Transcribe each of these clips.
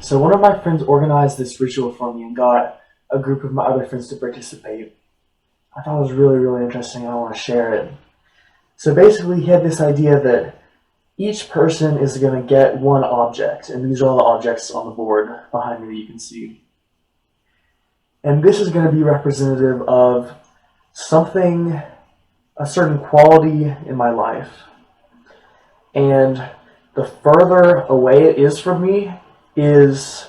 So one of my friends organized this ritual for me and got a group of my other friends to participate. I thought it was really, really interesting and I want to share it. So basically he had this idea that each person is going to get one object, and these are all the objects on the board behind me that you can see. And this is going to be representative of something, a certain quality in my life. And the further away it is from me is,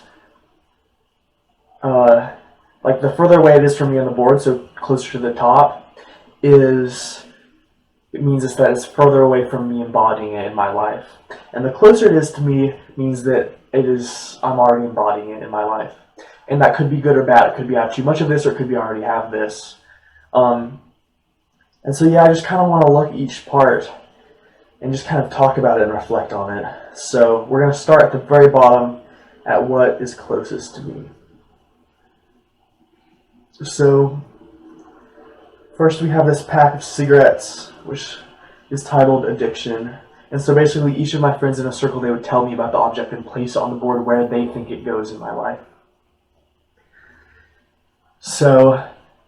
like the further away it is from me on the board, so closer to the top, it means that it's further away from me embodying it in my life. And the closer it is to me means that I'm already embodying it in my life. And that could be good or bad. It could be I have too much of this, or it could be I already have this. And so yeah, I just kind of want to look at each part and just kind of talk about it and reflect on it. So we're going to start at the very bottom at what is closest to me. So first we have this pack of cigarettes, which is titled Addiction. And so basically each of my friends in a circle, they would tell me about the object and place it on the board where they think it goes in my life. So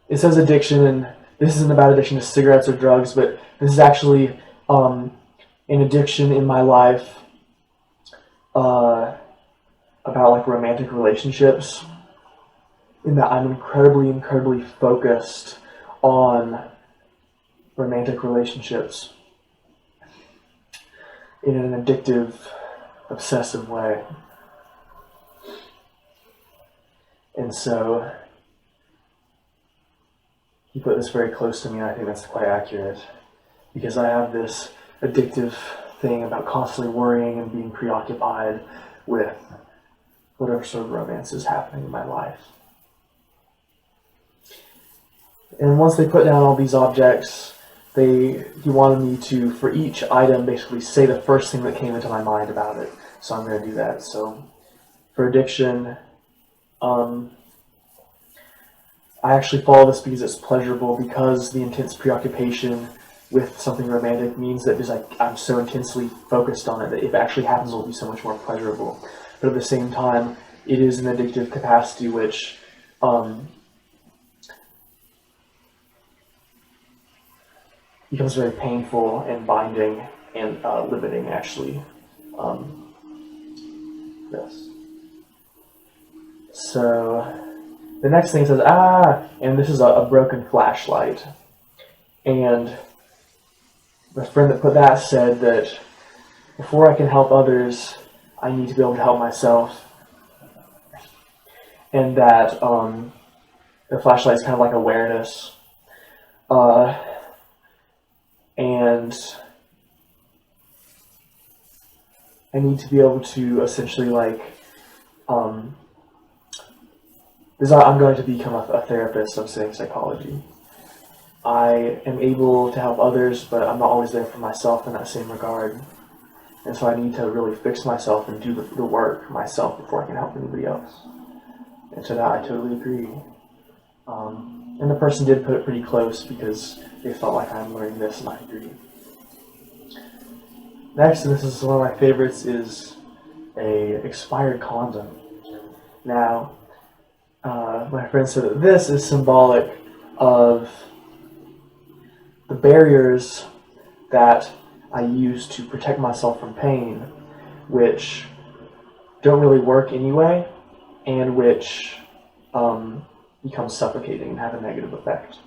it says addiction, and this isn't about addiction to cigarettes or drugs, but this is actually an addiction in my life about like romantic relationships, in that I'm incredibly focused on romantic relationships in an addictive, obsessive way. And so he put this very close to me, and I think that's quite accurate, because I have this addictive thing about constantly worrying and being preoccupied with whatever sort of romance is happening in my life. And once they put down all these objects, he wanted me to, for each item, basically say the first thing that came into my mind about it. So I'm going to do that. So for addiction, I actually follow this because it's pleasurable, because the intense preoccupation with something romantic means that I'm so intensely focused on it that if it actually happens, it will be so much more pleasurable. But at the same time, it is an addictive capacity which becomes very painful and binding and limiting, actually. Yes. So the next thing says, and this is a broken flashlight. And the friend that put that said that before I can help others, I need to be able to help myself. And that the flashlight is kind of like awareness. And I need to be able to essentially because I'm going to become a therapist. I'm studying psychology. I am able to help others, but I'm not always there for myself in that same regard. And so I need to really fix myself and do the work myself before I can help anybody else. And to that I totally agree. And the person did put it pretty close because they felt like I'm learning this, and I agree. Next, and this is one of my favorites, is a expired condom. Now, my friend said that this is symbolic of the barriers that I use to protect myself from pain, which don't really work anyway, and which become suffocating and have a negative effect.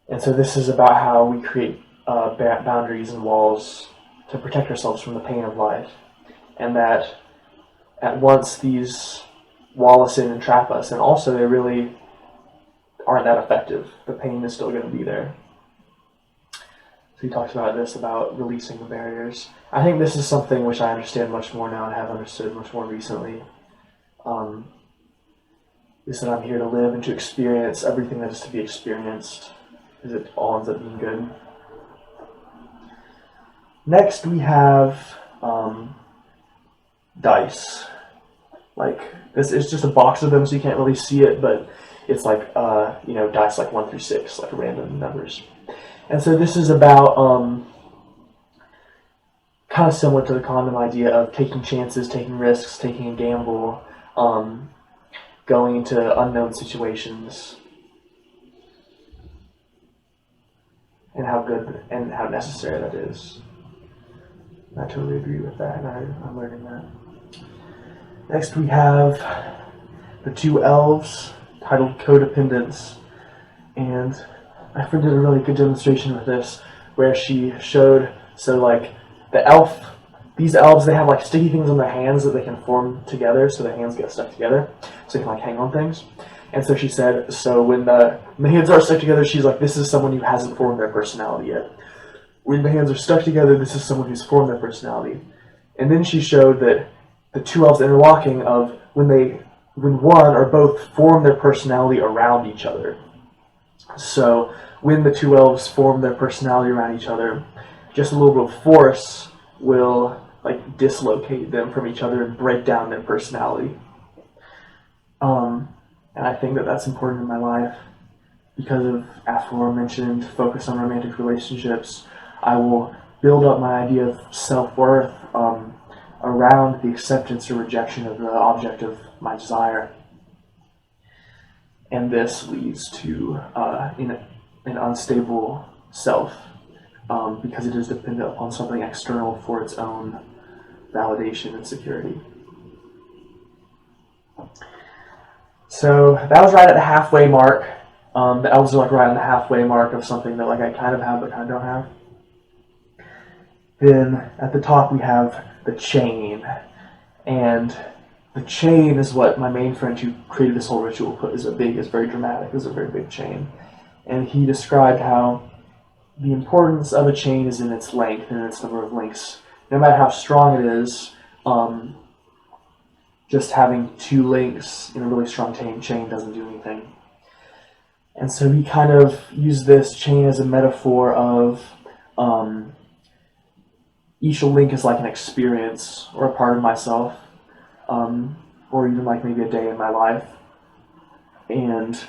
And so this is about how we create boundaries and walls to protect ourselves from the pain of life, and that at once these wall us in and trap us, and also they really aren't that effective. The pain is still going to be there. So he talks about this, about releasing the barriers. I think this is something which I understand much more now and have understood much more recently. Is that I'm here to live and to experience everything that is to be experienced, because it all ends up being good. Next we have dice. Like, this is just a box of them, so you can't really see it, but it's like, dice like 1 through 6, like random numbers. And so this is about kind of similar to the condom idea of taking chances, taking risks, taking a gamble, going into unknown situations, and how good and how necessary that is. I totally agree with that, and I'm learning that. Next we have the two elves, titled Codependence, and my friend did a really good demonstration with this, where she showed, so like these elves, they have like sticky things on their hands that they can form together, so their hands get stuck together, so they can like hang on things. And so she said, so when the hands are stuck together, she's like, this is someone who hasn't formed their personality yet. When the hands are stuck together, this is someone who's formed their personality. And then she showed that the two elves interlocking of when one or both form their personality around each other. So when the two elves form their personality around each other, just a little bit of force will like dislocate them from each other and break down their personality. And I think that that's important in my life because of aforementioned focus on romantic relationships. I will build up my idea of self-worth around the acceptance or rejection of the object of my desire. And this leads to an unstable self because it is dependent upon something external for its own validation and security. So that was right at the halfway mark. The elves are like right on the halfway mark of something that like I kind of have but kind of don't have. Then at the top we have the chain, and the chain is what my main friend who created this whole ritual put is very dramatic, is a very big chain. And he described how the importance of a chain is in its length and its number of links. No matter how strong it is, just having two links in a really strong chain doesn't do anything. And so he kind of used this chain as a metaphor of each link is like an experience or a part of myself, or even like maybe a day in my life. And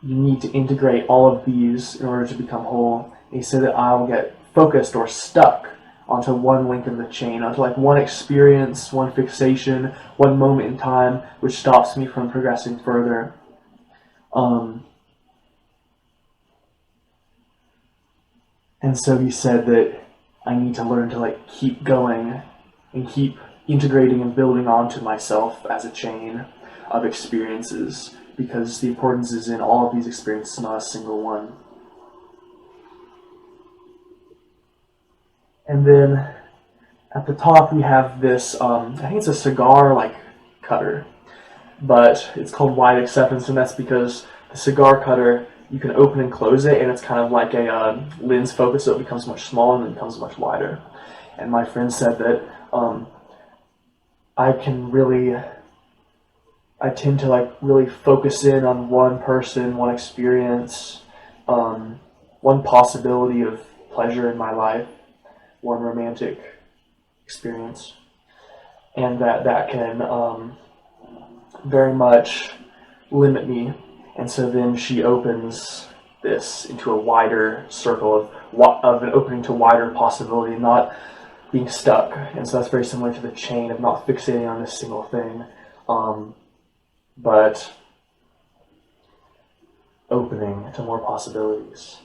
you need to integrate all of these in order to become whole. And he said that I'll get focused or stuck onto one link in the chain, onto like one experience, one fixation, one moment in time, which stops me from progressing further. And so he said that I need to learn to like keep going and keep integrating and building onto myself as a chain of experiences, because the importance is in all of these experiences, not a single one. And then at the top we have this, I think it's a cigar like cutter, but it's called wide acceptance, and that's because the cigar cutter, you can open and close it, and it's kind of like a lens focus, so it becomes much smaller and then becomes much wider. And my friend said that I tend to like really focus in on one person, one experience, one possibility of pleasure in my life, one romantic experience, and that can very much limit me. And so then she opens this into a wider circle of an opening to wider possibility, not being stuck. And so that's very similar to the chain of not fixating on this single thing, but opening to more possibilities.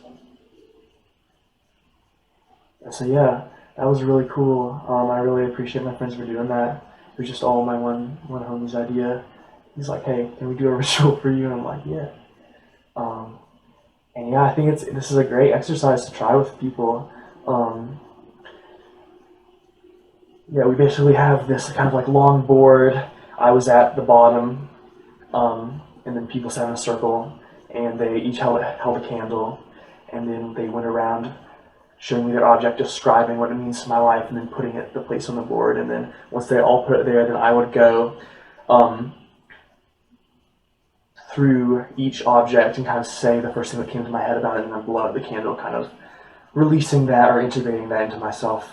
And so yeah, that was really cool. I really appreciate my friends for doing that. It was just all my one homie's idea. He's like, hey, can we do a ritual for you? And I'm like, yeah. And yeah, I think this is a great exercise to try with people. Yeah, we basically have this kind of like long board. I was at the bottom, and then people sat in a circle, and they each held a candle, and then they went around showing me their object, describing what it means to my life, and then putting the place on the board. And then once they all put it there, then I would go through each object and kind of say the first thing that came to my head about it, and then blow out the candle, kind of releasing that or integrating that into myself